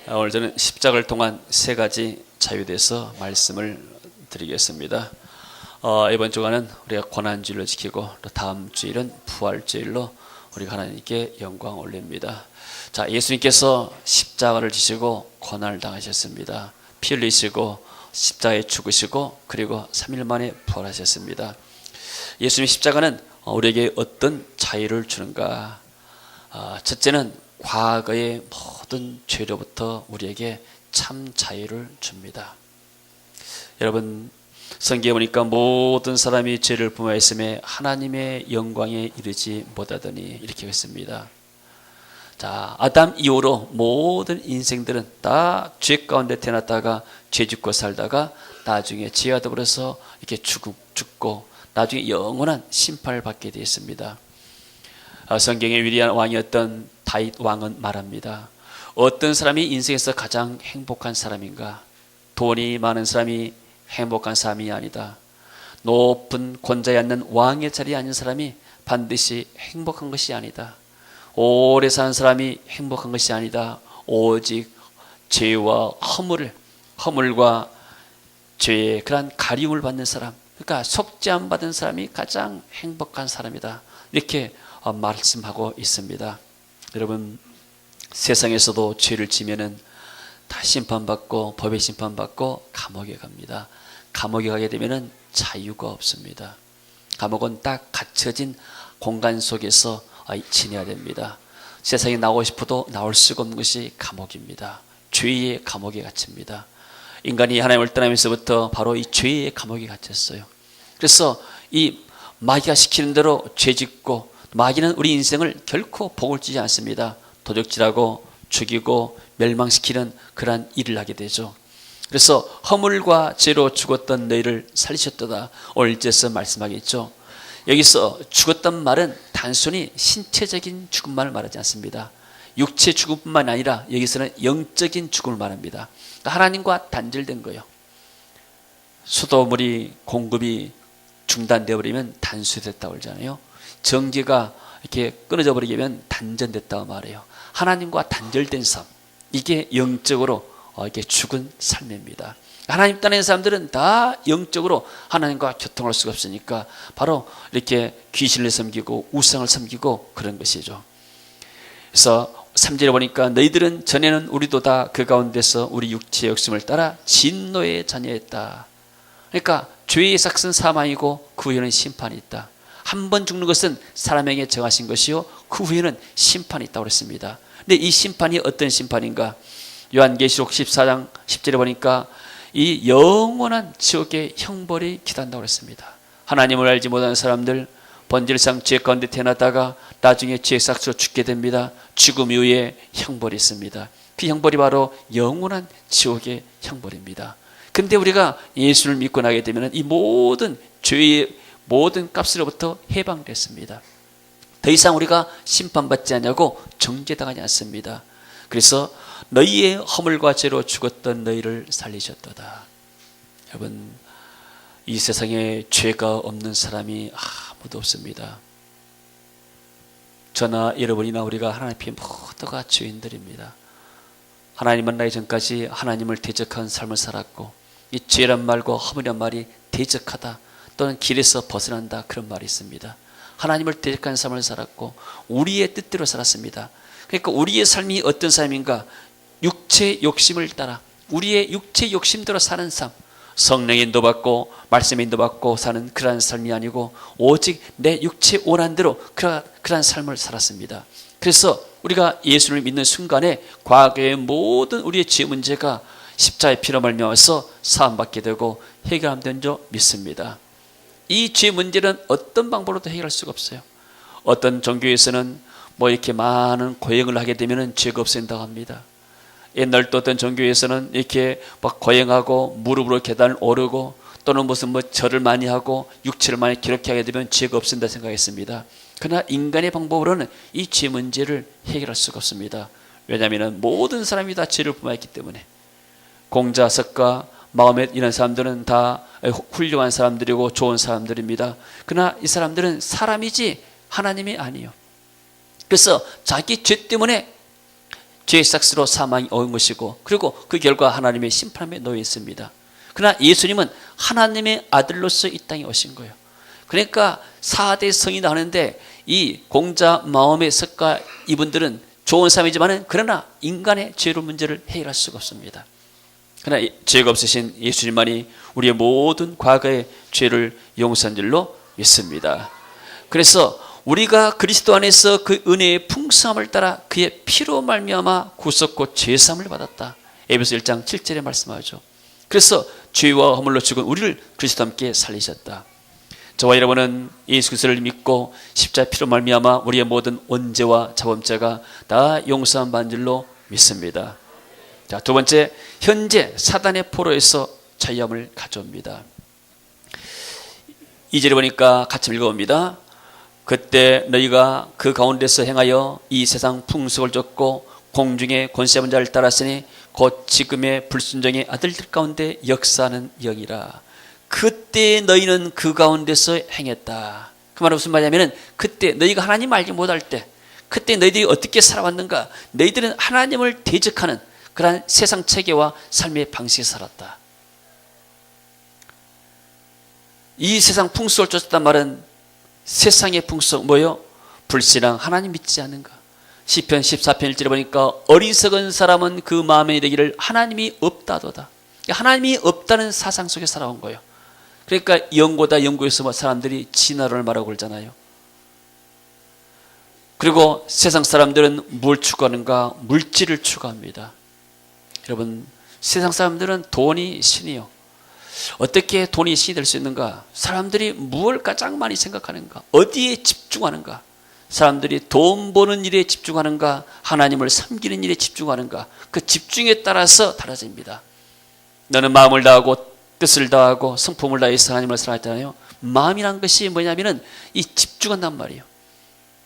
오늘 저는 십자가를 통한 세 가지 자유에 대해서 말씀을 드리겠습니다. 이번 주간은 우리가 고난주일로 지키고 또 다음 주일은 부활주일로 우리가 하나님께 영광 올립니다. 자, 예수님께서 십자가를 지시고 고난을 당하셨습니다. 피 흘리시고 십자가에 죽으시고 그리고 3일 만에 부활하셨습니다. 예수님의 십자가는 우리에게 어떤 자유를 주는가? 첫째는 과거의 모든 죄로부터 우리에게 참 자유를 줍니다. 여러분, 성경에 보니까 모든 사람이 죄를 범하였음에 하나님의 영광에 이르지 못하더니 이렇게 했습니다. 자, 아담 이후로 모든 인생들은 다 죄 가운데 태어났다가 죄 짓고 살다가 나중에 죄와 더불어서 이렇게 죽고 나중에 영원한 심판을 받게 되어 있습니다. 성경의 위대한 왕이었던 다윗 왕은 말합니다. 어떤 사람이 인생에서 가장 행복한 사람인가? 돈이 많은 사람이 행복한 사람이 아니다. 높은 권좌에 앉는 왕의 자리에 앉은 사람이 반드시 행복한 것이 아니다. 오래 사는 사람이 행복한 것이 아니다. 오직 죄와 허물과 죄의 그러한 가리움을 받는 사람, 그러니까 속죄함 받은 사람이 가장 행복한 사람이다. 이렇게 말씀하고 있습니다. 여러분, 세상에서도 죄를 지면은 다 심판받고 법의 심판받고 감옥에 갑니다. 감옥에 가게 되면은 자유가 없습니다. 감옥은 딱 갇혀진 공간 속에서 지내야 됩니다. 세상에 나오고 싶어도 나올 수가 없는 것이 감옥입니다. 죄의 감옥에 갇힙니다. 인간이 하나님을 떠나면서부터 바로 이 죄의 감옥에 갇혔어요. 그래서 이 마귀가 시키는 대로 죄 짓고, 마귀는 우리 인생을 결코 복을 주지 않습니다. 도적질하고 죽이고 멸망시키는 그러한 일을 하게 되죠. 그래서 허물과 죄로 죽었던 너희를 살리셨도다. 오늘 1절에서 말씀하겠죠. 여기서 죽었던 말은 단순히 신체적인 죽음만을 말하지 않습니다. 육체 죽음뿐만 아니라 여기서는 영적인 죽음을 말합니다. 그러니까 하나님과 단절된 거예요. 수도물이 공급이 중단되어 버리면 단수됐다고 그러잖아요. 전기가 이렇게 끊어져 버리면 단전됐다고 말해요. 하나님과 단절된 삶, 이게 영적으로 이렇게 죽은 삶입니다. 하나님 떠난 사람들은 다 영적으로 하나님과 교통할 수가 없으니까 바로 이렇게 귀신을 섬기고 우상을 섬기고 그런 것이죠. 그래서 3절에 보니까 너희들은 전에는 우리도 다 그 가운데서 우리 육체의 욕심을 따라 진노의 자녀였다. 그러니까 죄의 삭은 사망이고 그 후에는 심판이 있다. 한 번 죽는 것은 사람에게 정하신 것이요 그 후에는 심판이 있다고 그랬습니다. 근데 이 심판이 어떤 심판인가? 요한계시록 14장 10절에 보니까 이 영원한 지옥의 형벌이 기다린다고 그랬습니다. 하나님을 알지 못하는 사람들, 본질상 죄 가운데 태어났다가 나중에 죄의 삭으로 죽게 됩니다. 죽음 이후에 형벌이 있습니다. 그 형벌이 바로 영원한 지옥의 형벌입니다. 근데 우리가 예수를 믿고 나게 되면 이 모든 죄의 모든 값으로부터 해방됐습니다. 더 이상 우리가 심판받지 않냐고 정죄당하지 않습니다. 그래서 너희의 허물과 죄로 죽었던 너희를 살리셨도다. 여러분, 이 세상에 죄가 없는 사람이 아무도 없습니다. 저나 여러분이나 우리가 하나님 앞에 모두가 죄인들입니다. 하나님 만나기 전까지 하나님을 대적한 삶을 살았고, 이 죄란 말과 허물이란 말이 대적하다 또는 길에서 벗어난다, 그런 말이 있습니다. 하나님을 대적한 삶을 살았고 우리의 뜻대로 살았습니다. 그러니까 우리의 삶이 어떤 삶인가? 육체 욕심을 따라 우리의 육체 욕심대로 사는 삶, 성령의 인도받고 말씀의 인도받고 사는 그러한 삶이 아니고 오직 내 육체 원한대로 그러한 삶을 살았습니다. 그래서 우리가 예수를 믿는 순간에 과거의 모든 우리의 죄 문제가 십자가의 피로 말미암아서 사함받게 되고 해결된 줄 믿습니다. 이 죄 문제는 어떤 방법으로도 해결할 수가 없어요. 어떤 종교에서는 이렇게 많은 고행을 하게 되면 죄가 없어진다고 합니다. 옛날 또 어떤 종교에서는 이렇게 고행하고 무릎으로 계단을 오르고 또는 무슨 절을 많이 하고 육체를 많이 기록하게 하게 되면 죄가 없어진다 생각했습니다. 그러나 인간의 방법으로는 이 죄 문제를 해결할 수가 없습니다. 왜냐하면 모든 사람이 다 죄를 범하였기 때문에. 공자, 석가, 마호멧 이런 사람들은 다 훌륭한 사람들이고 좋은 사람들입니다. 그러나 이 사람들은 사람이지 하나님이 아니에요. 그래서 자기 죄 때문에 죄의 삭스로 사망이 온 것이고, 그리고 그 결과 하나님의 심판에 놓여 있습니다. 그러나 예수님은 하나님의 아들로서 이 땅에 오신 거예요. 그러니까 4대 성이다 하는데 이 공자 마음의 석가 이분들은 좋은 사람이지만 그러나 인간의 죄로 문제를 해결할 수가 없습니다. 그러나 죄가 없으신 예수님만이 우리의 모든 과거의 죄를 용서한 줄로 믿습니다. 그래서 우리가 그리스도 안에서 그 은혜의 풍성함을 따라 그의 피로 말미암아 구속고 죄사함을 받았다. 에베소 1장 7절에 말씀하죠. 그래서 죄와 허물로 죽은 우리를 그리스도와 함께 살리셨다. 저와 여러분은 예수 그리스도를 믿고 십자가의 피로 말미암아 우리의 모든 원죄와 자범죄가 다 용서한 받은 줄로 믿습니다. 자, 두 번째, 현재 사단의 포로에서 자유함을 가져옵니다. 2절에 보니까 같이 읽어봅니다. 그때 너희가 그 가운데서 행하여 이 세상 풍속을 쫓고 공중의 권세 잡은 자를 따랐으니 곧 지금의 불순종의 아들들 가운데 역사하는 영이라. 그때 너희는 그 가운데서 행했다. 그 말은 무슨 말이냐면 그때 너희가 하나님 알지 못할 때, 그때 너희들이 어떻게 살아왔는가, 너희들은 하나님을 대적하는 그러한 세상 체계와 삶의 방식에 살았다. 이 세상 풍속을 쫓았단 말은 세상의 풍속 뭐요? 불신앙, 하나님 믿지 않는가. 시편 14편 1절에 보니까 어리석은 사람은 그 마음에 이르기를 하나님이 없다도다. 하나님이 없다는 사상 속에 살아온 거예요. 그러니까 연고다, 연고에서 뭐 사람들이 진화론을 말하고 그러잖아요. 그리고 세상 사람들은 뭘 추구하는가? 물질을 추구합니다. 여러분, 세상 사람들은 돈이 신이요. 어떻게 돈이 신이 될 수 있는가? 사람들이 무엇을 가장 많이 생각하는가? 어디에 집중하는가? 사람들이 돈 버는 일에 집중하는가? 하나님을 섬기는 일에 집중하는가? 그 집중에 따라서 달라집니다. 너는 마음을 다하고 뜻을 다하고 성품을 다해서 하나님을 사랑했잖아요. 마음이란 것이 뭐냐면은 이 집중한단 말이에요.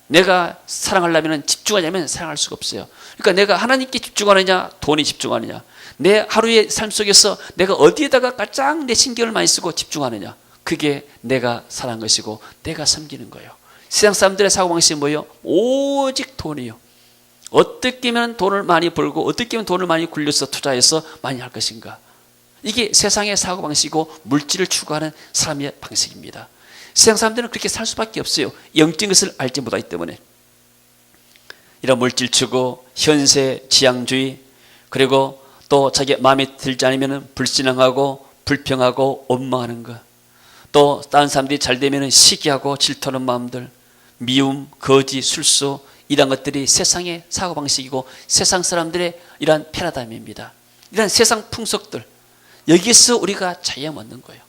내가 사랑하려면 집중하냐면 사랑할 수가 없어요. 그러니까 내가 하나님께 집중하느냐, 돈에 집중하느냐, 내 하루의 삶 속에서 내가 어디에다가 가장 내 신경을 많이 쓰고 집중하느냐, 그게 내가 사랑한 것이고 내가 섬기는 거예요. 세상 사람들의 사고방식이 뭐예요? 오직 돈이요. 어떻게 하면 돈을 많이 벌고 어떻게 하면 돈을 많이 굴려서 투자해서 많이 할 것인가. 이게 세상의 사고방식이고 물질을 추구하는 사람의 방식입니다. 세상 사람들은 그렇게 살 수밖에 없어요. 영적인 것을 알지 못하기 때문에. 이런 물질 추구, 현세, 지향주의, 그리고 또 자기 마음에 들지 않으면 불신앙하고 불평하고 원망하는 것, 또 다른 사람들이 잘 되면 시기하고 질투하는 마음들, 미움, 거짓, 술수, 이런 것들이 세상의 사고방식이고 세상 사람들의 이러한 패러다임입니다. 이런 세상 풍속들, 여기서 우리가 자유함 얻는 거예요.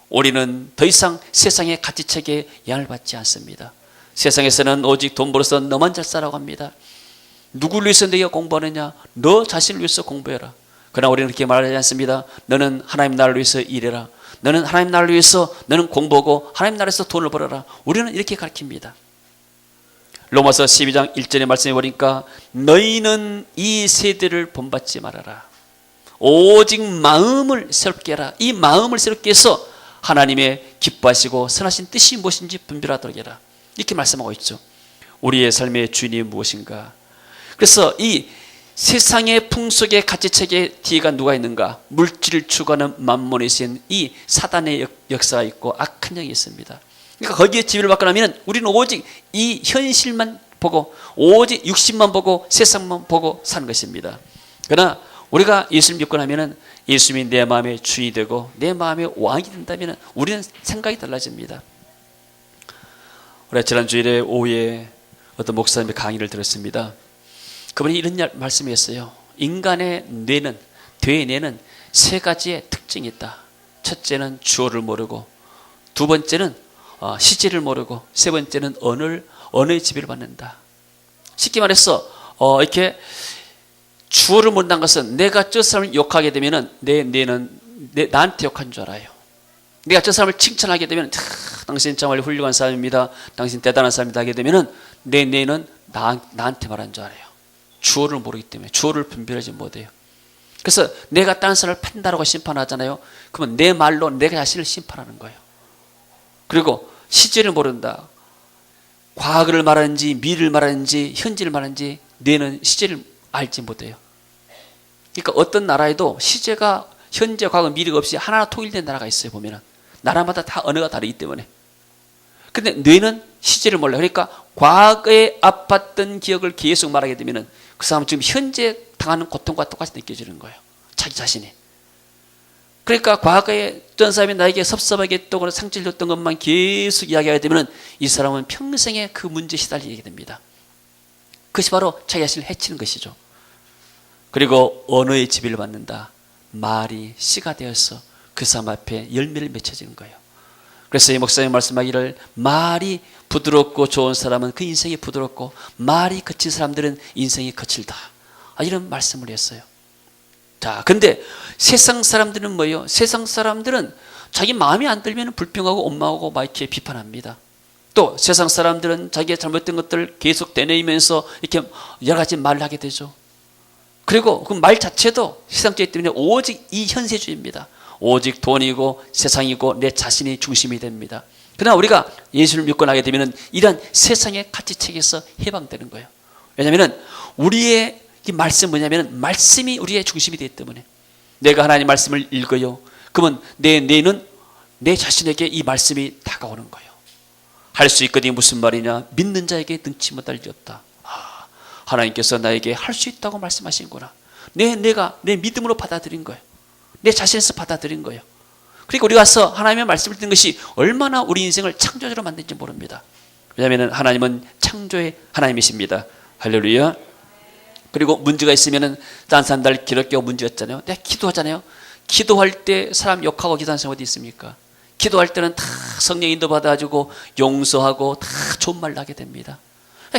우리는 더 이상 세상의 가치체계에 영향을 받지 않습니다. 세상에서는 오직 돈 벌어서 너만 잘 살라고 합니다. 누구를 위해서 네가 공부하느냐? 너 자신을 위해서 공부해라. 그러나 우리는 그렇게 말하지 않습니다. 너는 하나님 나라를 위해서 일해라. 너는 하나님 나라를 위해서 너는 공부하고 하나님 나라에서 돈을 벌어라. 우리는 이렇게 가르칩니다. 로마서 12장 1절의 말씀해 보니까 너희는 이 세대를 본받지 말아라. 오직 마음을 새롭게 해라. 이 마음을 새롭게 해서 하나님의 기뻐하시고 선하신 뜻이 무엇인지 분별하도록 해라. 이렇게 말씀하고 있죠. 우리의 삶의 주인이 무엇인가? 그래서 이 세상의 풍속의 가치체계에 뒤가 누가 있는가? 물질을 추구하는 만몬의 신, 이 사단의 역사가 있고 악한 영이 있습니다. 그러니까 거기에 지배를 받고 나면 우리는 오직 이 현실만 보고 오직 육신만 보고 세상만 보고 사는 것입니다. 그러나 우리가 예수를 믿고 나면은 예수님이 내 마음의 주인이 되고 내 마음의 왕이 된다면 우리는 생각이 달라집니다. 우리가 지난 주일에 오후에 어떤 목사님의 강의를 들었습니다. 그분이 이런 말씀을 했어요. 인간의 뇌는, 뇌에는 세 가지의 특징이 있다. 첫째는 주어를 모르고, 두 번째는 시제를 모르고, 세 번째는 언어의 지배를 받는다. 쉽게 말해서 이렇게 주어를 모른다는 것은 내가 저 사람을 욕하게 되면 내 뇌는 나한테 욕한 줄 알아요. 내가 저 사람을 칭찬하게 되면 당신 정말 훌륭한 사람입니다, 당신 대단한 사람이다 하게 되면 내 뇌는 나한테 말한 줄 알아요. 주어를 모르기 때문에 주어를 분별하지 못해요. 그래서 내가 다른 사람을 판단하고 심판하잖아요. 그러면 내 말로 내 자신을 심판하는 거예요. 그리고 시제를 모른다. 과거를 말하는지 미래를 말하는지 현재를 말하는지 뇌는 시제를 알지 못해요. 그러니까 어떤 나라에도 시제가 현재, 과거, 미래가 없이 하나 통일된 나라가 있어요. 보면은 나라마다 다 언어가 다르기 때문에. 근데 뇌는 시제를 몰라요. 그러니까 과거에 아팠던 기억을 계속 말하게 되면은 그 사람은 지금 현재 당하는 고통과 똑같이 느껴지는 거예요. 자기 자신이. 그러니까 과거에 어떤 사람이 나에게 섭섭하게 했던 상처를 줬던 것만 계속 이야기하게 되면 이 사람은 평생에 그 문제에 시달리게 됩니다. 그것이 바로 자기 자신을 해치는 것이죠. 그리고 언어의 지배를 받는다. 말이 씨가 되어서 그 사람 앞에 열매를 맺혀지는 거예요. 그래서 이 목사님 말씀하기를 말이 부드럽고 좋은 사람은 그 인생이 부드럽고 말이 거친 사람들은 인생이 거칠다. 이런 말씀을 했어요. 자, 근데 세상 사람들은 뭐예요? 세상 사람들은 자기 마음에 안 들면 불평하고 원망하고 막 이렇게 비판합니다. 또 세상 사람들은 자기가 잘못된 것들을 계속 되뇌이면서 이렇게 여러 가지 말을 하게 되죠. 그리고 그 말 자체도 세상주의 때문에 오직 이 현세주의입니다. 오직 돈이고 세상이고 내 자신이 중심이 됩니다. 그러나 우리가 예수를 믿고 나게 되면 이런 세상의 가치책에서 해방되는 거예요. 왜냐하면 우리의 이 말씀은 뭐냐면 말씀이 우리의 중심이 되기 때문에 내가 하나님의 말씀을 읽어요. 그러면 내 뇌는 내 자신에게 이 말씀이 다가오는 거예요. 할 수 있거든요. 무슨 말이냐? 믿는 자에게 능치 못할 일 없다. 하나님께서 나에게 할 수 있다고 말씀하신구나. 내가 내 믿음으로 받아들인 거예요. 내 자신에서 받아들인 거예요. 그러니까 우리가 와서 하나님의 말씀을 듣는 것이 얼마나 우리 인생을 창조적으로 만드는지 모릅니다. 왜냐하면 하나님은 창조의 하나님이십니다. 할렐루야. 그리고 문제가 있으면은 딴 사람들 기독교 문제가 있잖아요. 내가 기도하잖아요. 기도할 때 사람 욕하고 기도하는 사람 어디 있습니까? 기도할 때는 다 성령 인도 받아가지고 용서하고 다 좋은 말을 하게 됩니다.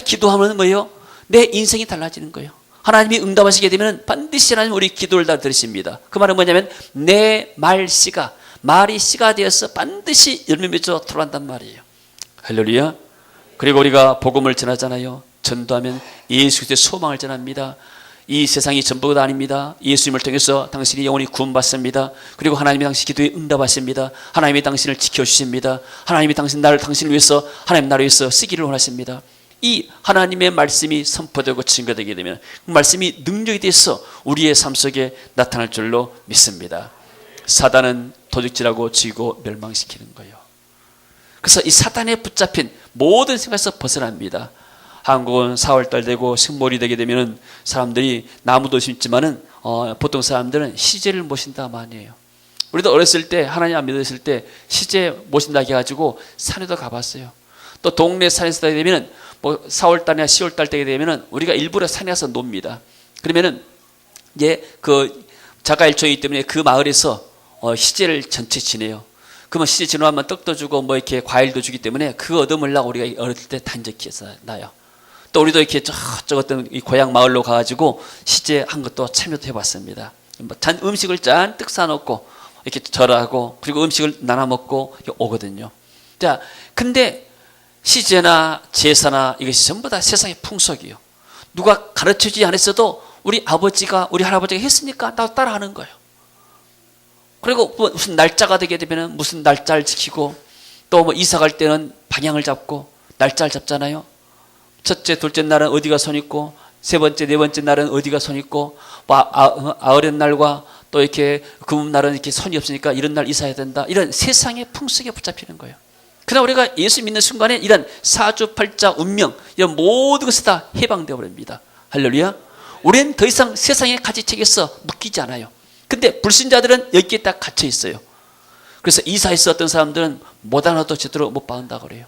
기도하면 뭐예요? 내 인생이 달라지는 거예요. 하나님이 응답하시게 되면 반드시 하나님 우리 기도를 다 들으십니다. 그 말은 뭐냐면 내 말씨가 말이 씨가 되어서 반드시 열매 맺어 들어간단 말이에요. 할렐루야. 그리고 우리가 복음을 전하잖아요. 전도하면 예수 그리스도의 소망을 전합니다. 이 세상이 전부가 아닙니다. 예수님을 통해서 당신이 영원히 구원받습니다. 그리고 하나님이 당신 기도에 응답하십니다. 하나님이 당신을 지켜주십니다. 하나님이 당신을 위해서 하나님 나라를 위해서 쓰기를 원하십니다. 이 하나님의 말씀이 선포되고 증거되게 되면 그 말씀이 능력이 돼서 우리의 삶 속에 나타날 줄로 믿습니다. 사단은 도둑질하고 쥐고 멸망시키는 거예요. 그래서 이 사단에 붙잡힌 모든 생각에서 벗어납니다. 한국은 4월달 되고 식물이 되게 되면 사람들이 나무도 심지만은 보통 사람들은 시제를 모신다 많이 해요. 우리도 어렸을 때 하나님 안 믿었을 때 시제 모신다 해가지고 산에도 가봤어요. 또 동네 산에서 되게 되면은 뭐 4월달이나 10월달 되게 되면은 우리가 일부러 산에 가서 놉니다. 그러면은 이제 그 자가일초이기 때문에 그 마을에서 시제를 전체 지내요. 그러면 시제 지나면 떡도 주고 뭐 이렇게 과일도 주기 때문에 그 얻어먹으려고 우리가 어렸을 때 단적해서 나요. 또 우리도 이렇게 저쪽 어떤 이 고향 마을로 가가지고 시제 한 것도 참여도 해봤습니다. 음식을 잔뜩 싸놓고 이렇게 절하고 그리고 음식을 나눠 먹고 오거든요. 자, 근데 시제나 제사나 이것이 전부 다 세상의 풍속이요. 누가 가르쳐주지 않았어도 우리 아버지가 우리 할아버지가 했으니까 나도 따라하는 거예요. 그리고 무슨 날짜가 되게 되면 무슨 날짜를 지키고 또 뭐 이사 갈 때는 방향을 잡고 날짜를 잡잖아요. 첫째, 둘째 날은 어디가 손 있고 세 번째, 네 번째 날은 어디가 손 있고 아흐렛 날과 또 이렇게 금음 날은 이렇게 손이 없으니까 이런 날 이사해야 된다. 이런 세상의 풍속에 붙잡히는 거예요. 그러나 우리가 예수 믿는 순간에 이런 사주팔자 운명 이런 모든 것이 다 해방되어 버립니다. 할렐루야. 우리는 더 이상 세상의 가지책에서 묶이지 않아요. 근데 불신자들은 여기에 딱 갇혀 있어요. 그래서 이사해서 어떤 사람들은 못 하나도 제대로 못 받는다고 그래요.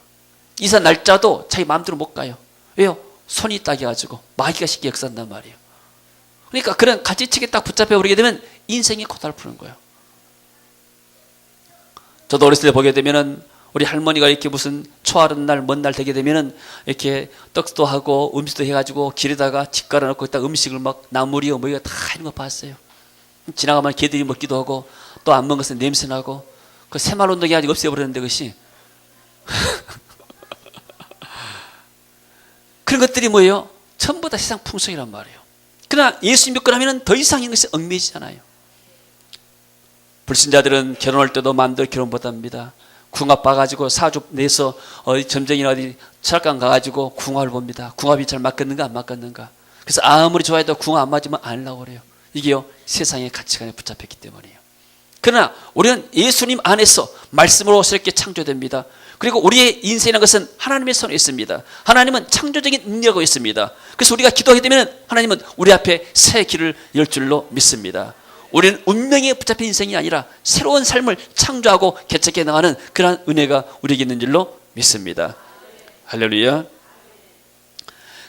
이사 날짜도 자기 마음대로 못 가요. 왜요? 손이 딱 해가지고 마귀가 쉽게 역사한단 말이에요. 그러니까 그런 가지책에 딱 붙잡혀 버리게 되면 인생이 고달프는 거예요. 저도 어렸을 때 보게 되면은 우리 할머니가 이렇게 무슨 초하룻 날, 먼 날 되게 되면은 이렇게 떡도 하고 음식도 해가지고 길에다가 집 깔아놓고 거기다 음식을 막 나물이요 뭐 이거 다 하는 거 봤어요. 지나가면 개들이 먹기도 하고 또 안 먹은 것은 냄새나고 그 새마을운동이 아직 없애버렸는데 그것이 그런 것들이 뭐예요? 전부 다 세상 풍속이란 말이에요. 그러나 예수 믿고 나면 더 이상 이것이 얽매이잖아요. 불신자들은 결혼할 때도 마음대로 결혼 못합니다. 궁합 봐가지고 사주 내서 점쟁이나 어디 철학관 가가지고 궁합을 봅니다. 궁합이 잘 맞겠는가 안 맞겠는가. 그래서 아무리 좋아해도 궁 안 맞으면 안 하려고 그래요. 이게요, 세상의 가치관에 붙잡혔기 때문이에요. 그러나 우리는 예수님 안에서 말씀으로 새롭게 창조됩니다. 그리고 우리의 인생이라는 것은 하나님의 손에 있습니다. 하나님은 창조적인 능력이 있습니다. 그래서 우리가 기도하게 되면 하나님은 우리 앞에 새 길을 열 줄로 믿습니다. 우리는 운명에 붙잡힌 인생이 아니라 새로운 삶을 창조하고 개척해 나가는 그러한 은혜가 우리에게 있는 줄로 믿습니다. 할렐루야.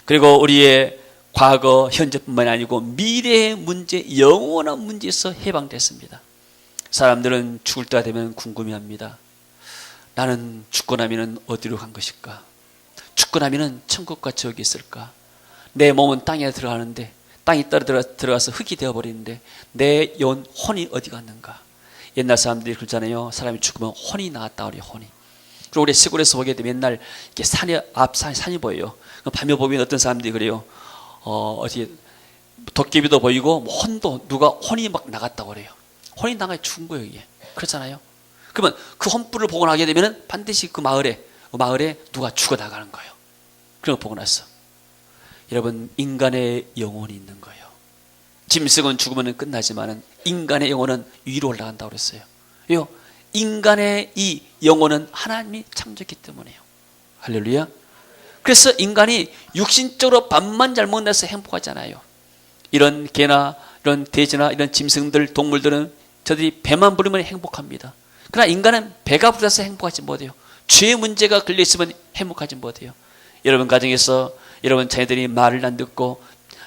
그리고 우리의 과거, 현재뿐만이 아니고 미래의 문제, 영원한 문제에서 해방됐습니다. 사람들은 죽을 때가 되면 궁금해합니다. 나는 죽고 나면 어디로 간 것일까? 죽고 나면 천국과 지옥이 있을까? 내 몸은 땅에 들어가는데 땅이 들어가서 흙이 되어버리는데 내 혼이 어디 갔는가? 옛날 사람들이 그러잖아요. 사람이 죽으면 혼이 나왔다 그래요. 혼이. 그리고 우리 시골에서 보게 되면 맨날 이렇게 산이 보여요. 밤에 보면 어떤 사람들이 그래요. 어떻게 도깨비도 보이고 혼도 누가 혼이 막 나갔다고 그래요. 혼이 나가 죽은 거예요, 이게. 그렇잖아요. 그러면 그 혼불을 보고 나게 되면 반드시 그 마을에 누가 죽어 나가는 거예요. 그런 거 보고 나서 여러분, 인간의 영혼이 있는 거예요. 짐승은 죽으면 끝나지만 인간의 영혼은 위로 올라간다고 그랬어요. 왜요? 인간의 이 영혼은 하나님이 창조했기 때문에요. 할렐루야. 그래서 인간이 육신적으로 밥만 잘 먹는다고 해서 행복하잖아요. 이런 개나 이런 돼지나 이런 짐승들, 동물들은 저들이 배만 부르면 행복합니다. 그러나 인간은 배가 부르서 행복하지 못해요. 죄의 문제가 걸려있으면 행복하지 못해요. 여러분 가정에서 여러분 자녀들이 말을 안 듣고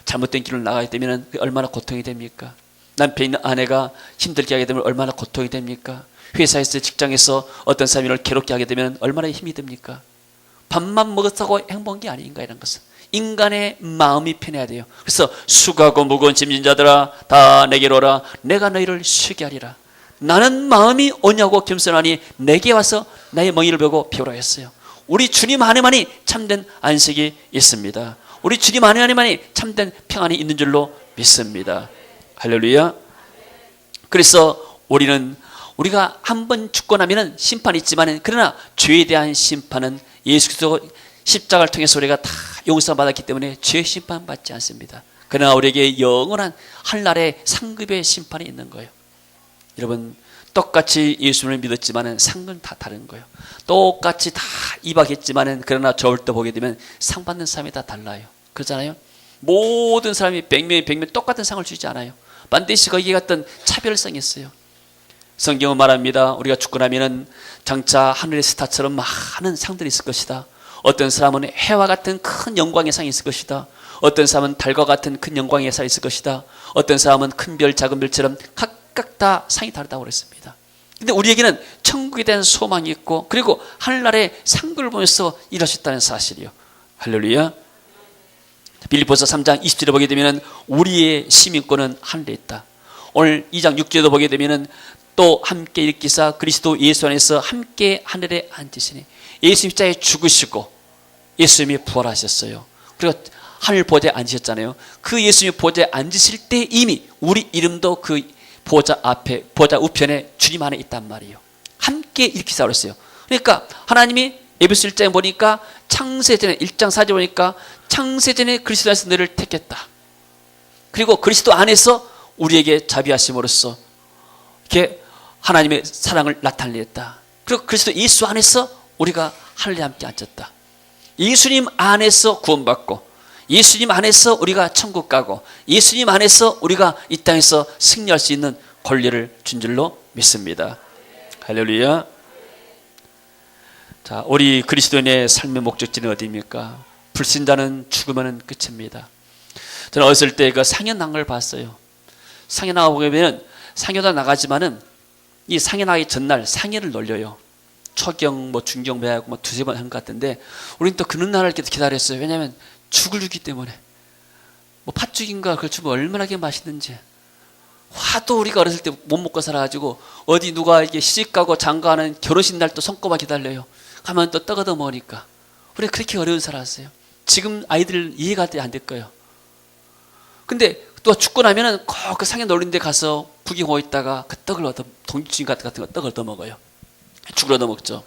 잘못된 길로 나가게 되면 얼마나 고통이 됩니까? 남편, 아내가 힘들게 하게 되면 얼마나 고통이 됩니까? 회사에서, 직장에서 어떤 사람이 를 괴롭게 하게 되면 얼마나 힘이 듭니까? 밥만 먹었다고 행복한 게 아닌가, 이런 것은. 인간의 마음이 편해야 돼요. 그래서 수고하고 무거운 짐진 자들아 다 내게로 오라. 내가 너희를 쉬게 하리라. 나는 마음이 온유하고 겸손하니 내게 와서 나의 멍에를 베고 배우라 했어요. 우리 주님 안에만이 참된 안식이 있습니다. 우리 주님 안에만이 참된 평안이 있는 줄로 믿습니다. 할렐루야. 그래서 우리가 한 번 죽고 나면 심판이 있지만 그러나 죄에 대한 심판은 예수 그리스도 십자가를 통해서 우리가 다 용서받았기 때문에 죄 심판 받지 않습니다. 그러나 우리에게 영원한 하늘나라의 상급의 심판이 있는 거예요. 여러분, 똑같이 예수님을 믿었지만 상은 다 다른 거예요. 똑같이 다 입학했지만 그러나 저울 때 보게 되면 상 받는 사람이 다 달라요. 그렇잖아요. 모든 사람이 100명 똑같은 상을 주지 않아요. 반드시 거기에 어떤 차별성이 있어요. 성경은 말합니다. 우리가 죽고 나면은 장차 하늘의 스타처럼 많은 상들이 있을 것이다. 어떤 사람은 해와 같은 큰 영광의 상이 있을 것이다. 어떤 사람은 달과 같은 큰 영광의 상이 있을 것이다. 어떤 사람은 큰 별, 작은 별처럼 각각 다 상이 다르다고 그랬습니다. 근데 우리에게는 천국에 대한 소망이 있고 그리고 하늘나라의 상급을 보면서 일하셨다는 사실이요. 할렐루야. 빌립보서 3장 20절에 보게 되면 우리의 시민권은 하늘에 있다. 오늘 2장 6절에도 보게 되면 또 함께 일으키사 그리스도 예수 안에서 함께 하늘에 앉으시니 예수님 십자가에 죽으시고 예수님이 부활하셨어요. 그리고 하늘 보좌에 앉으셨잖아요. 그 예수님이 보좌에 앉으실 때 이미 우리 이름도 그 보좌 앞에, 보좌 우편에 주님 안에 있단 말이에요. 함께 일으키사 그랬어요. 그러니까 하나님이 에베소 1장에 보니까 창세전에 1장 4절에 보니까 창세전에 그리스도 안에서 너를 택했다. 그리고 그리스도 안에서 우리에게 자비하심으로써 이렇게 하나님의 사랑을 나타냈다. 그리고 그리스도 예수 안에서 우리가 하늘에 함께 앉았다. 예수님 안에서 구원받고 예수님 안에서 우리가 천국 가고 예수님 안에서 우리가 이 땅에서 승리할 수 있는 권리를 준 줄로 믿습니다. 할렐루야. 자, 우리 그리스도인의 삶의 목적지는 어디입니까? 불신자는 죽으면 끝입니다. 저는 어렸을 때 그 상여 나간 걸 봤어요. 상여 나가보게 되면 상여도 나가지만은 이 상여 나가기 전날 상여를 놀려요. 초경, 중경 배하고 두세 번 한 것 같은데 우리는 또 그는 날을 기다렸어요. 왜냐하면 죽을 주기 때문에. 팥죽인가 그걸 주면 얼마나 맛있는지. 화도 우리가 어렸을 때 못 먹고 살아가지고 어디 누가 이게 시집가고 장가하는 결혼식 날 또 손꼽아 기다려요. 가면 또 떡 얻어 먹으니까. 우리 그렇게 어려운 살았어요. 지금 아이들 이해가 안 될 거예요. 근데 또 죽고 나면은 꼭 그 상에 놀린 데 가서 구경하고 있다가 그 떡을 동주인 같은 거 떡을 얻어 먹어요. 죽을 얻어 먹죠.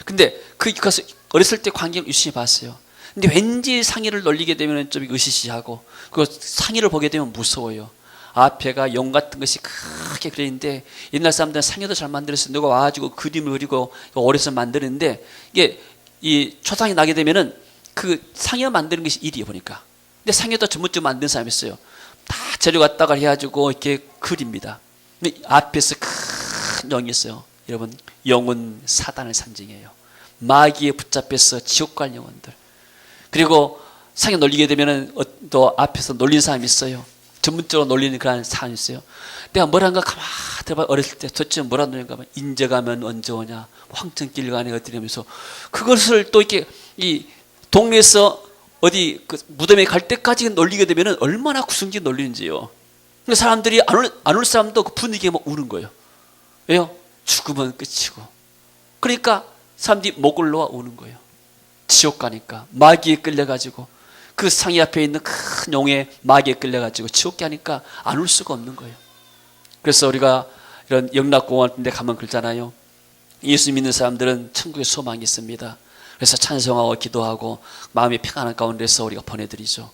근데 그 가서 어렸을 때 광경 유심히 봤어요. 근데 왠지 상의를 놀리게 되면 좀 으시시하고, 그 상의를 보게 되면 무서워요. 앞에가 용 같은 것이 크게 그려있는데, 옛날 사람들은 상의도 잘 만들었어요. 누가 와가지고 그림을 그리고 오래서 만드는데, 이게 이 초상이 나게 되면은 그 상의 만드는 것이 일이에요, 보니까. 근데 상의도 전문적으로 만드는 사람이 있어요. 다 재료 갖다가 해가지고 이렇게 그립니다. 근데 앞에서 큰 영이 있어요. 여러분, 영은 사단을 상징해요. 마귀에 붙잡혀서 지옥 갈 영혼들. 그리고 상에 놀리게 되면은 또 앞에서 놀리는 사람이 있어요. 전문적으로 놀리는 그런 사람이 있어요. 내가 뭐란가 가만히 들어봐. 어렸을 때 도대체 뭐라 놀리는가 봐. 인제가면 언제 오냐, 황천길 가네 어디 하면서 그것을 또 이렇게 이 동네에서 어디 그 무덤에 갈 때까지 놀리게 되면은 얼마나 구성지게 놀리는지요. 근데 사람들이 안 올 사람도 그 분위기에 막 우는 거예요. 왜요? 죽으면 끝이고. 그러니까 사람들이 목을 놓아 우는 거예요. 지옥 가니까 마귀에 끌려가지고, 그 상이 앞에 있는 큰 용에 마귀에 끌려가지고 지옥 가니까 안 올 수가 없는 거예요. 그래서 우리가 이런 영락공원 같은 데 가면 그러잖아요. 예수 믿는 사람들은 천국에 소망이 있습니다. 그래서 찬송하고 기도하고 마음이 평안한 가운데서 우리가 보내드리죠.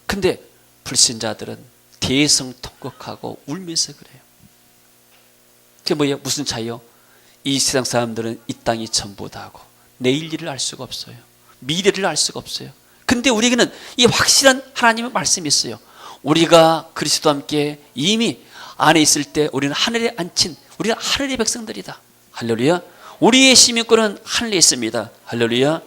근데 불신자들은 대성통곡하고 울면서 그래요. 그게 뭐예요? 무슨 차이요? 이 세상 사람들은 이 땅이 전부다 하고 내일 일을 알 수가 없어요. 미래를 알 수가 없어요. 근데 우리에게는 이 확실한 하나님의 말씀이 있어요. 우리가 그리스도와 함께 이미 안에 있을 때 우리는 하늘에 앉힌, 우리는 하늘의 백성들이다. 할렐루야. 우리의 시민권은 하늘에 있습니다. 할렐루야.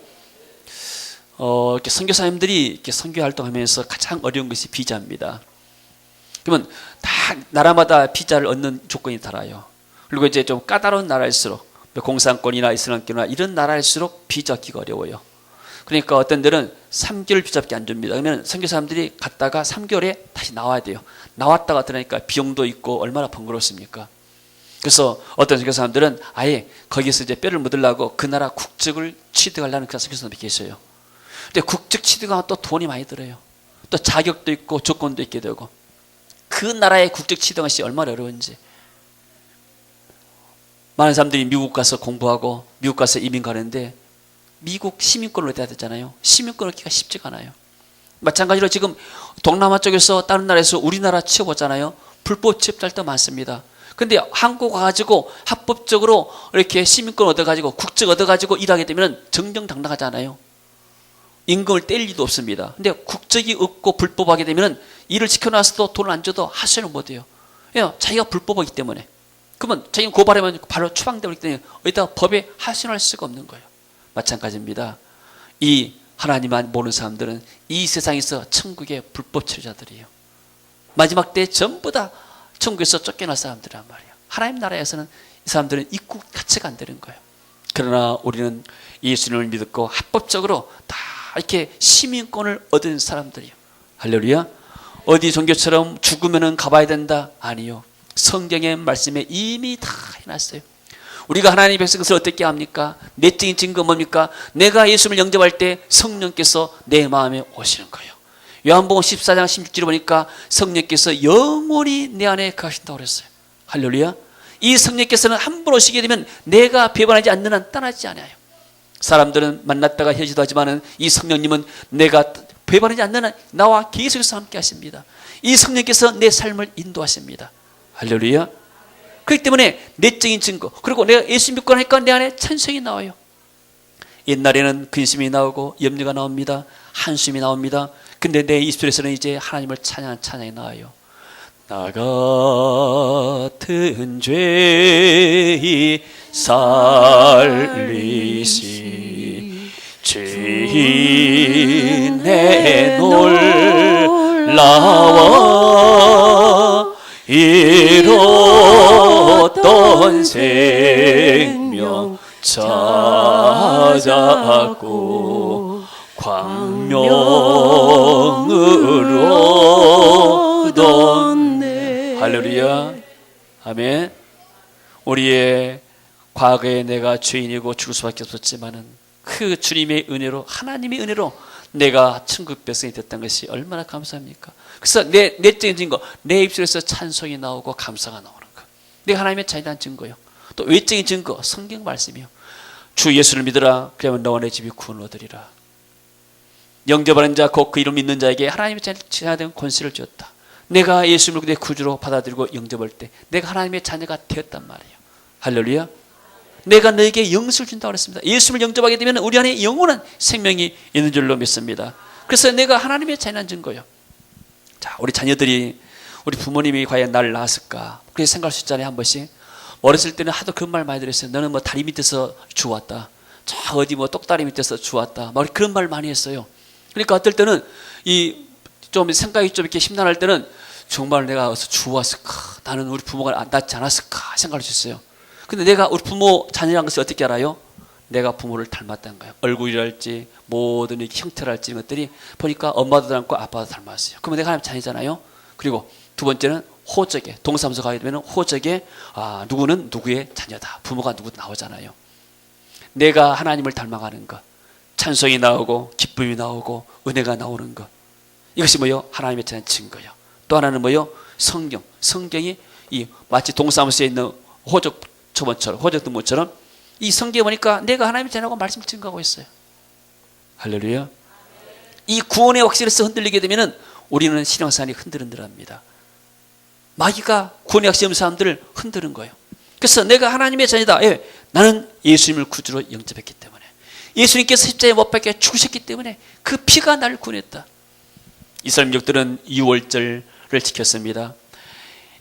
이렇게 선교사님들이 이렇게 선교 활동하면서 가장 어려운 것이 비자입니다. 그러면 다 나라마다 비자를 얻는 조건이 달라요. 그리고 이제 좀 까다로운 나라일수록, 공산권이나 이슬람권이나 이런 나라일수록 비자 얻기가 어려워요. 그러니까 어떤 데는 3개월 비자밖에 안 줍니다. 그러면 선교사님들이 갔다가 3개월에 다시 나와야 돼요. 나왔다가 들어가니까 비용도 있고 얼마나 번거롭습니까? 그래서 어떤 선교사님들은 아예 거기서 이제 뼈를 묻으려고 그 나라 국적을 취득하려는 그런 선교사님들이 계셔요. 근데 국적 취득하면 또 돈이 많이 들어요. 또 자격도 있고 조건도 있게 되고, 그 나라의 국적 취득하는 것이 얼마나 어려운지. 많은 사람들이 미국 가서 공부하고 미국 가서 이민 가는데 미국 시민권을 얻어야 되잖아요. 시민권 얻기가 쉽지가 않아요. 마찬가지로 지금 동남아 쪽에서 다른 나라에서 우리나라 취업 오잖아요. 불법 취업자들도 많습니다. 근데 한국 와가지고 합법적으로 이렇게 시민권 얻어가지고 국적 얻어가지고 일하게 되면 정정당당하잖아요. 임금을 뗄 일도 없습니다. 근데 국적이 없고 불법하게 되면 일을 시켜놔서도 돈을 안 줘도 하소연을 못해요. 왜요? 자기가 불법하기 때문에. 그러면 자기가 고발하면 바로 추방되기 때문에 어디다 법에 하소연할 수가 없는 거예요. 마찬가지입니다. 이 하나님만 모르는 사람들은 이 세상에서 천국의 불법 체류자들이에요. 마지막 때 전부 다 천국에서 쫓겨날 사람들이란 말이에요. 하나님 나라에서는 이 사람들은 입국 자체가 안 되는 거예요. 그러나 우리는 예수님을 믿고 합법적으로 다 이렇게 시민권을 얻은 사람들이에요. 할렐루야. 어디 종교처럼 죽으면 가봐야 된다? 아니요. 성경의 말씀에 이미 다 해놨어요. 우리가 하나님의 백성을 어떻게 합니까? 내적인 증거 뭡니까? 내가 예수를 영접할 때 성령께서 내 마음에 오시는 거예요. 요한복음 14장 16절에 보니까 성령께서 영원히 내 안에 거하신다고 그랬어요. 할렐루야. 이 성령께서는 한 번 오시게 되면 내가 배반하지 않는 한 떠나지 않아요. 사람들은 만났다가 헤어지도 하지만은 이 성령님은 내가 배반하지 않는 한 나와 계속해서 함께 하십니다. 이 성령께서 내 삶을 인도하십니다. 할렐루야. 그렇기 때문에 내적인 증거, 그리고 내가 예수 믿고 나니까 내 안에 찬송이 나와요. 옛날에는 근심이 나오고 염려가 나옵니다. 한숨이 나옵니다. 근데 내 입술에서는 이제 하나님을 찬양하는 찬양이 나와요. 나 같은 죄이 살리시 죄인의 놀라워 잃었던 생명 찾았고 광명으로 얻었네. 할렐루야. 아멘. 우리의 과거에 내가 죄인이고 죽을 수밖에 없었지만은 그 주님의 은혜로, 하나님의 은혜로 내가 천국 백성이 됐다는 것이 얼마나 감사합니까? 그래서 내 내적인 증거, 내 입술에서 찬송이 나오고 감사가 나오는 거. 내가 하나님의 자유한 증거요. 또 외적인 증거, 성경 말씀이요. 주 예수를 믿으라. 그러면 너와 내 집이 구원을 얻으리라. 영접하는 자 곧 그 이름 믿는 자에게 하나님의 자녀가 된 권세를 주었다. 내가 예수님을 내 구주로 받아들이고 영접할 때 내가 하나님의 자녀가 되었단 말이에요. 할렐루야. 내가 너에게 영생을 준다고 그랬습니다. 예수님을 영접하게 되면 우리 안에 영원한 생명이 있는 줄로 믿습니다. 그래서 내가 하나님의 자녀인 증거예요. 자, 우리 자녀들이 우리 부모님이 과연 나를 낳았을까? 그렇게 생각할 수 있잖아요. 한 번씩 어렸을 때는 하도 그런 말 많이 들었어요. 너는 뭐 다리 밑에서 주웠다. 저 어디 뭐 똑다리 밑에서 주웠다. 막 그런 말 많이 했어요. 그러니까 어떨 때는 이 좀 생각이 좀 이렇게 심란할 때는 정말 내가 어디서 주웠을까? 나는 우리 부모가 낳지 않았을까? 생각할 수 있어요. 근데 내가 우리 부모 자녀라는 것을 어떻게 알아요? 내가 부모를 닮았다는 거예요. 얼굴이랄지 모든 이렇게 형태랄지 이런 것들이 보니까 엄마도 닮고 아빠도 닮았어요. 그러면 내가 하나님 자녀잖아요. 그리고 두 번째는 호적에, 동사무소 가게 되면 호적에 누구는 누구의 자녀다. 부모가 누구 나오잖아요. 내가 하나님을 닮아가는 것, 찬송이 나오고 기쁨이 나오고 은혜가 나오는 것, 이것이 뭐요? 하나님의 자녀 증거요. 또 하나는 뭐요? 성경이 이 마치 동사무소에 있는 호적 초본처럼, 호적 등본처럼 이 성경에 보니까 내가 하나님의 자녀라고 말씀을 증거하고 있어요. 할렐루야. 이 구원의 확신에서 흔들리게 되면 우리는 신앙생활이 흔들흔들합니다. 마귀가 구원의 확신 없는 사람들을 흔드는 거예요. 그래서 내가 하나님의 자녀다. 예, 나는 예수님을 구주로 영접했기 때문에, 예수님께서 십자가에 못 박혀 죽으셨기 때문에 그 피가 나를 구원했다. 이스라엘 민족들은 유월절을 지켰습니다.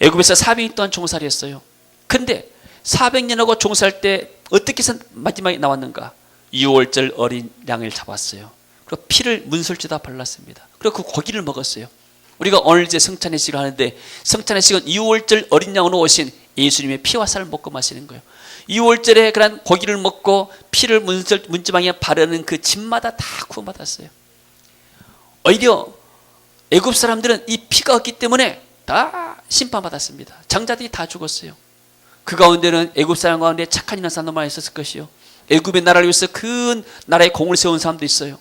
애굽에서 400년 동안 종살이 했어요. 근데 400년하고 종살 때 어떻게 해서 마지막에 나왔는가? 유월절 어린 양을 잡았어요. 그리고 피를 문설주다 발랐습니다. 그리고 그 고기를 먹었어요. 우리가 오늘 이제 성찬의식을 하는데, 성찬의식은 유월절 어린 양으로 오신 예수님의 피와 살을 먹고 마시는 거예요. 유월절에 그런 고기를 먹고 피를 문지방에 바르는 그 집마다 다 구원받았어요. 오히려 애굽 사람들은 이 피가 없기 때문에 다 심판받았습니다. 장자들이 다 죽었어요. 그 가운데는 애굽 사람 가운데 착한 인한 사람도 많이 있었을 것이요. 애굽의 나라를 위해서 큰 나라에 공을 세운 사람도 있어요.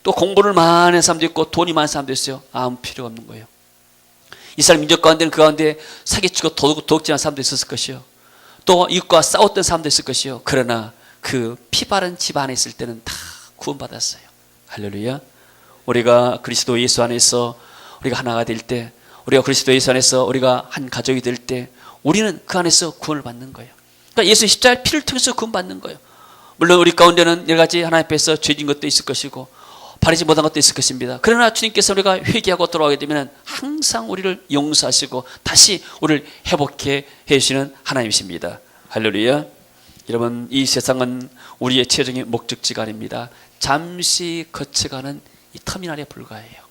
또 공부를 많이 한 사람도 있고 돈이 많은 사람도 있어요. 아무 필요가 없는 거예요. 이스라엘 민족 가운데는 그 가운데 사기치고 도둑질한 사람도 있었을 것이요. 또 이웃과 싸웠던 사람도 있을 것이요. 그러나 그 피 바른 집 안에 있을 때는 다 구원받았어요. 할렐루야. 우리가 그리스도 예수 안에서 우리가 하나가 될 때, 우리가 그리스도 예수 안에서 우리가 한 가족이 될 때 우리는 그 안에서 구원을 받는 거예요. 그러니까 예수 십자가의 피를 통해서 구원받는 거예요. 물론 우리 가운데는 여러 가지 하나님 앞에서 죄진 것도 있을 것이고 바르지 못한 것도 있을 것입니다. 그러나 주님께서 우리가 회개하고 돌아오게 되면 항상 우리를 용서하시고 다시 우리를 회복해 주시는 하나님이십니다. 할렐루야. 여러분, 이 세상은 우리의 최종의 목적지가 아닙니다. 잠시 거쳐가는 이 터미널에 불과해요.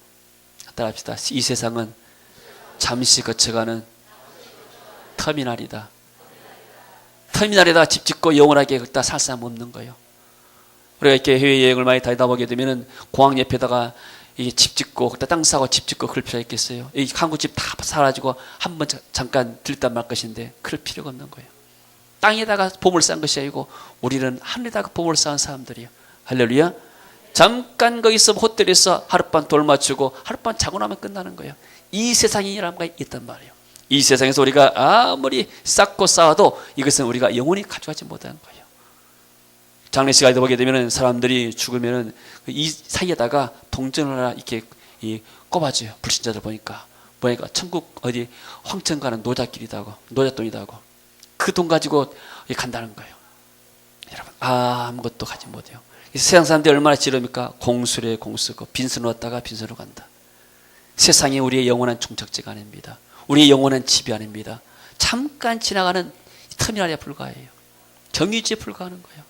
따라합시다. 이 세상은 잠시 거쳐가는 터미널이다. 터미널에다 집 짓고 영원하게 걷다 살 사람 없는 거예요. 우리가 이렇게 해외여행을 많이 다니다 보게 되면은 공항 옆에다가 이게 집 짓고 그때 땅 사고 집 짓고 그럴 필요가 있겠어요? 이 한국 집 다 사라지고 한번 잠깐 들렸다 말 것인데 그럴 필요가 없는 거예요. 땅에다가 보물 쌓은 것이 아니고 우리는 하늘에다가 보물 쌓은 사람들이에요. 할렐루야. 잠깐 거기서 호텔에서 하룻밤 돌 맞추고 하룻밤 자고 나면 끝나는 거예요. 이 세상이라는 게 있단 말이에요. 이 세상에서 우리가 아무리 쌓고 쌓아도 이것은 우리가 영원히 가져가지 못하는 거예요. 장례식에 보게 되면 사람들이 죽으면 이 사이에다가 동전을 하나 이렇게 꼽아줘요. 불신자들 보니까 천국 어디 황천 가는 노잣길이다고, 노잣돈이다고. 그 돈 가지고 간다는 거예요. 여러분, 아무것도 가지 못해요. 세상 사람들이 얼마나 지릅니까? 공수래 공수고 빈손으로 왔다가 빈손으로 간다. 세상이 우리의 영원한 종착지가 아닙니다. 우리의 영원한 집이 아닙니다. 잠깐 지나가는 터미널에 불과해요. 정유지에 불과하는 거예요.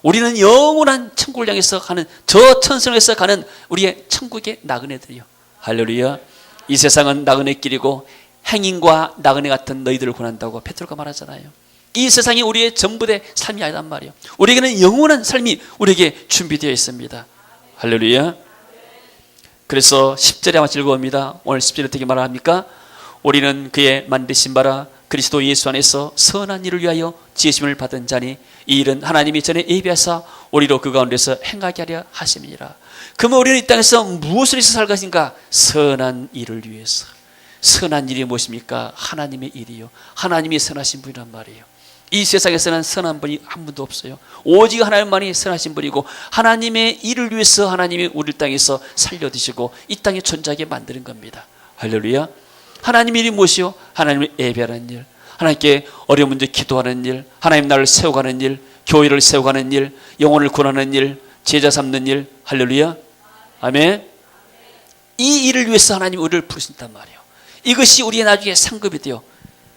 우리는 영원한 천국을 향해서 가는, 저 천성에서 가는 우리의 천국의 나그네들이요. 할렐루야. 이 세상은 나그네 길이고 행인과 나그네 같은 너희들을 권한다고 베드로가 말하잖아요. 이 세상이 우리의 전부의 삶이 아니란 말이에요. 우리에게는 영원한 삶이 우리에게 준비되어 있습니다. 할렐루야. 그래서 10절에 아마 즐거웁니다. 오늘 10절에 어떻게 말합니까? 우리는 그의 만드신 바라 그리스도 예수 안에서 선한 일을 위하여 지으심을 받은 자니 이 일은 하나님이 전에 예비하사 우리로 그 가운데서 행하게 하려 하심이니라. 그러면 우리는 이 땅에서 무엇을 위해서 살 것인가? 선한 일을 위해서. 선한 일이 무엇입니까? 하나님의 일이요. 하나님이 선하신 분이란 말이에요. 이 세상에서는 선한 분이 한 분도 없어요. 오직 하나님만이 선하신 분이고 하나님의 일을 위해서 하나님이 우리 땅에서 살려두시고 이 땅에 존재하게 만드는 겁니다. 할렐루야. 하나님의 일이 무엇이요? 하나님을 예배하는 일, 하나님께 어려운 문제 기도하는 일, 하나님 나라를 세워가는 일, 교회를 세워가는 일, 영혼을 구원하는 일, 제자 삼는 일. 할렐루야. 아멘. 이 일을 위해서 하나님이 우리를 부르신단 말이에요. 이것이 우리의 나중에 상급이 돼요.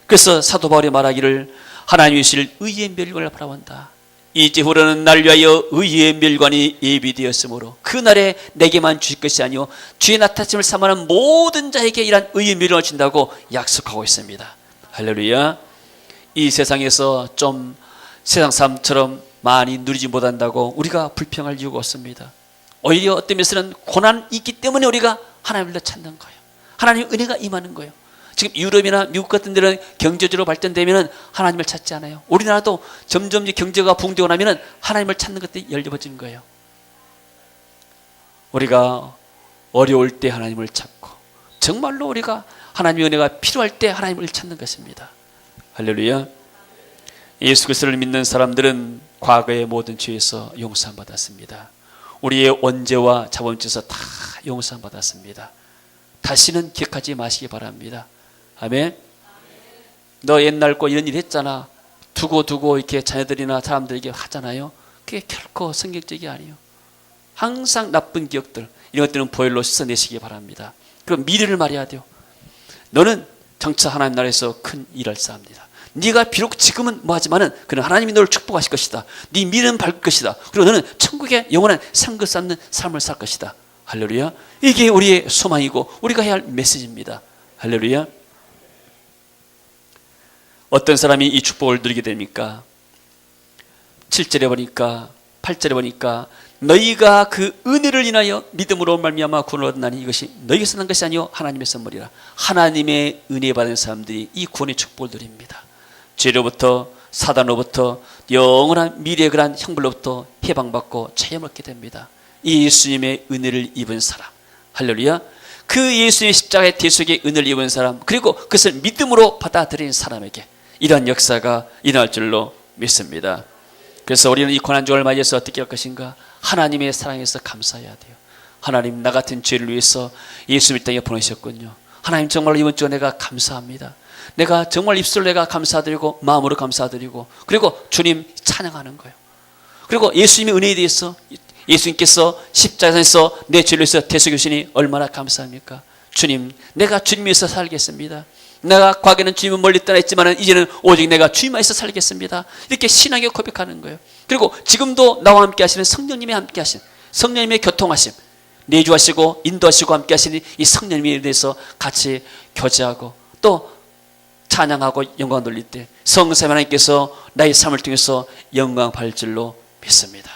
그래서 사도 바울이 말하기를 하나님이 주실 의의 멸관을 바라본다. 이제후로는 날 위하여 의의 멸관이 예비되었으므로 그날에 내게만 주실 것이 아니요 주의 나타심을 사모하는 모든 자에게 이러한 의의 멸관을 준다고 약속하고 있습니다. 할렐루야. 이 세상에서 좀 세상 사람처럼 많이 누리지 못한다고 우리가 불평할 이유가 없습니다. 오히려 어떤 면에서는 고난이 있기 때문에 우리가 하나님을 더 찾는 거예요. 하나님의 은혜가 임하는 거예요. 지금 유럽이나 미국 같은 데는 경제적으로 발전되면 하나님을 찾지 않아요. 우리나라도 점점 경제가 부흥되고 나면 하나님을 찾는 것들이 열려버지는 거예요. 우리가 어려울 때 하나님을 찾고 정말로 우리가 하나님의 은혜가 필요할 때 하나님을 찾는 것입니다. 할렐루야. 예수 그리스도를 믿는 사람들은 과거의 모든 죄에서 용서함 받았습니다. 우리의 원죄와 자범죄에서 다 용서함 받았습니다. 다시는 기억하지 마시기 바랍니다. 아멘. 너 옛날 거 이런 일 했잖아. 두고 이렇게 자녀들이나 사람들에게 하잖아요. 그게 결코 성경적이 아니에요. 항상 나쁜 기억들 이런 것들은 보혈로 씻어내시기 바랍니다. 그럼 미래를 말해야 돼요. 너는 장차 하나님 나라에서 큰 일을 쌓습니다. 네가 비록 지금은 뭐하지만은 그는 하나님이 너를 축복하실 것이다. 네 미래는 밝을 것이다. 그리고 너는 천국의 영원한 상급 쌓는 삶을 살 것이다. 할렐루야. 이게 우리의 소망이고 우리가 해야 할 메시지입니다. 할렐루야. 어떤 사람이 이 축복을 누리게 됩니까? 7절에 보니까 8절에 보니까 너희가 그 은혜를 인하여 믿음으로 말미암아 구원을 얻나니 이것이 너희에게서 난 것이 아니요 하나님의 선물이라. 하나님의 은혜 받은 사람들이 이 구원의 축복을 누립니다. 죄로부터 사단으로부터 영원한 미래의 그러한 형벌로부터 해방받고 체험 얻게 됩니다. 이 예수님의 은혜를 입은 사람. 할렐루야. 그 예수님의 십자가의 대속의 은혜를 입은 사람 그리고 그것을 믿음으로 받아들인 사람에게 이러한 역사가 일어날 줄로 믿습니다. 그래서 우리는 이 고난주를 맞이해서 어떻게 할 것인가? 하나님의 사랑에서 감사해야 돼요. 하나님 나 같은 죄를 위해서 예수님 이 땅에 보내셨군요. 하나님 정말로 이번 주에 내가 감사합니다. 내가 정말 입술로 내가 감사드리고 마음으로 감사드리고 그리고 주님 찬양하는 거예요. 그리고 예수님의 은혜에 대해서 예수님께서 십자가에서 내 죄를 위해서 대속해 주시니 얼마나 감사합니까? 주님 내가 주님 위해서 살겠습니다. 내가 과거에는 주님은 멀리 떠났지만 이제는 오직 내가 주님 안에서 살겠습니다. 이렇게 신앙에 고백하는 거예요. 그리고 지금도 나와 함께 하시는 성령님이 함께 하신 성령님의 교통하심 내주하시고 인도하시고 함께 하시는 이 성령님에 대해서 같이 교제하고 또 찬양하고 영광 돌릴 때 성삼위 하나님께서 나의 삶을 통해서 영광 받을 줄로 믿습니다.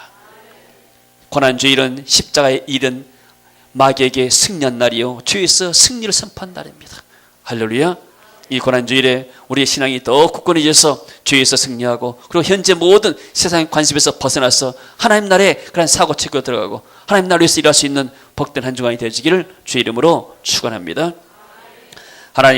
고난주일은 십자가의 일은 마귀에게 승리한 날이요 주에서 승리를 선포한 날입니다. 할렐루야. 이 고난주일에 우리의 신앙이 더 굳건해져서 주에서 승리하고 그리고 현재 모든 세상의 관습에서 벗어나서 하나님 나라의 그런 사고체계로 들어가고 하나님 나라에서 일할 수 있는 복된 한 주간이 되어지기를 주의 이름으로 축원합니다. 하나님